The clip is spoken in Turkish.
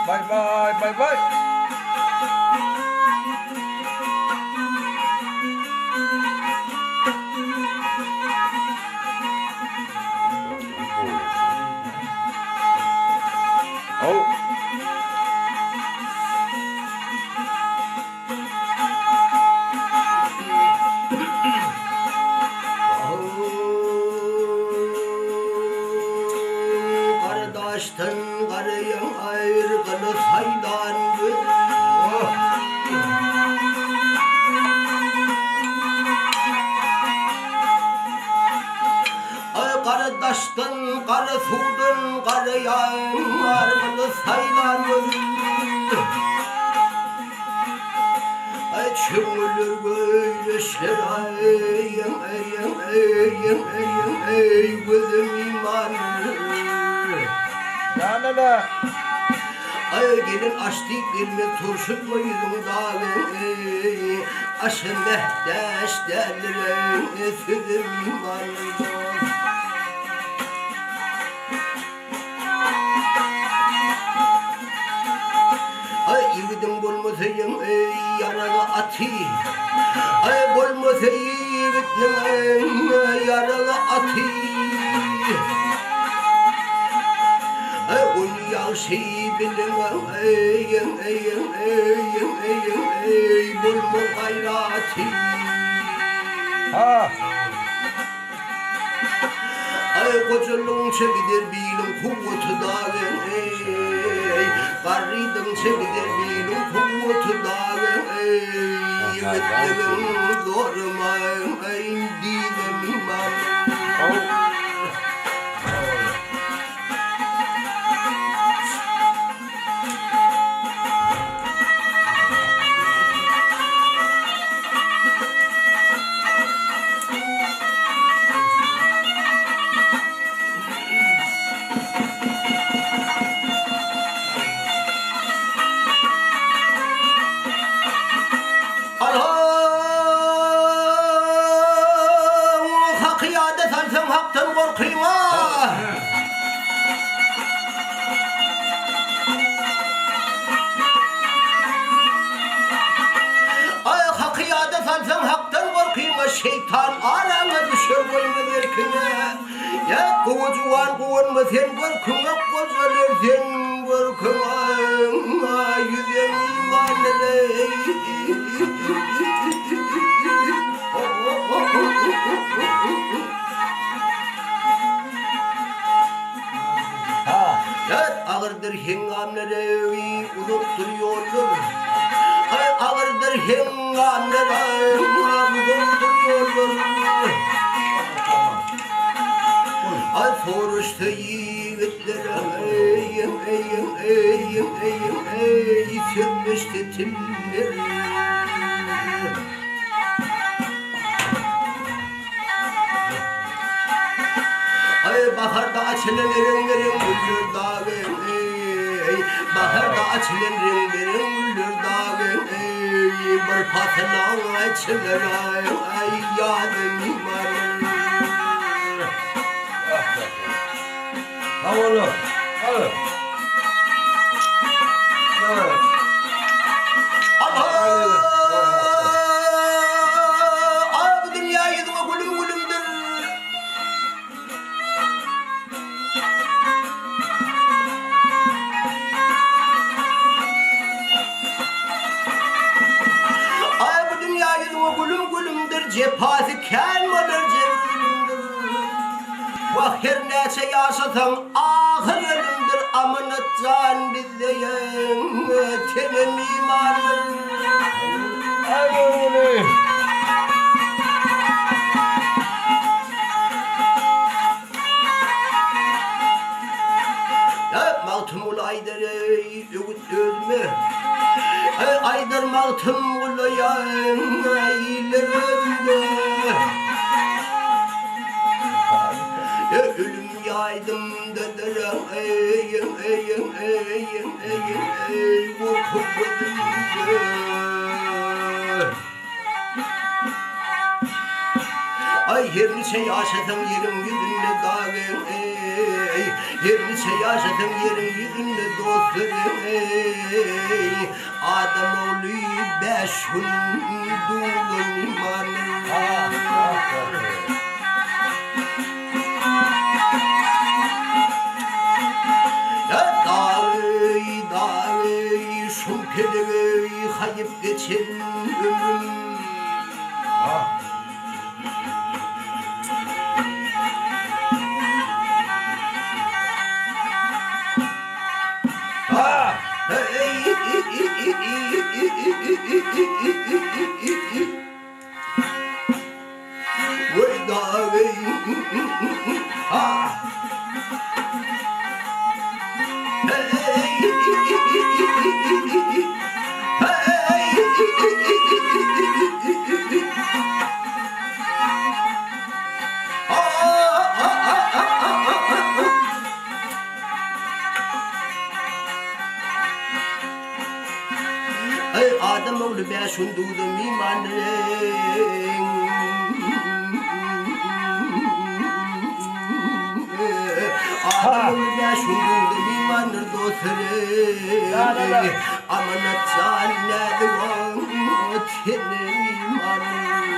Bay bay bay bay. Oh. Kardeşten karıyan ayrılık haydandı. Ay kardeşten karı sudan karıyan ayrılık haydandı. Ay çömülür göğleşler ey gözüm imanlı. Yanına. Ay gelin açtık gelin turşut mu yüzümü dağın ey aşın mehdeş derler ey sözüm imanlı. Ay yiğidim bulmasayım ey yaralı atı. Ay bulmasayım yiğidim ey yaralı atı. Ay un yaşı bilemem ey bulma gayrati. Ha. Ay kocalığı çekilir bilim kuvveti dağın ey karıydın çekilir bilim kuvveti dağın ey yiğitlerim zormayım ey dinem imam. Haktan korkayım ha. Ay hakiyade salsam haktan korkayım ha. Şeytan arana düşür koyma derkine. Ya kovucuğan kovulma sen korkuna kocalar sen korkuna. Yüzem imanlı. Ağırdır hengamları unuttur yollar. Ay ağırdır hengamları unuttur yollar. Ay soruştu yiğitlere ey sönmüştü tiller. Ay baharda açılan rengirin güllür dağın ey. Baharda açılan rengirin güllür dağın ey. Bir patlan açılan ay yadım imanım. Havalı. Hadi. Ay bu dünya yüzüme gülüm gülümdür. Ay bu dünya yüzüme gülüm gülümdür. Cephası kelmedir cevrimdir. Vah her neyse yaşatan ahır ölümdür. Amanat can bizleyen tenim imandır. Ay oğlum. Ya maltım ol aydır ey öğüt özme. Aydır maltım ol ayın aylar özme. Ya ölüm yaydım dediler ey korkup gözümde. Ay yerliçe yaşatın yerin yüzünde dağın yerliçe yaşatın yerin yüzünde dostlarım Ademoğlu beş hundulun imanı Dağı şumpeli kayıp geçen ömrüm Ademoğlu beş hundulun imanı Ademoğlu beş hundulun imanı dostları Amanat cannedim o senin imanı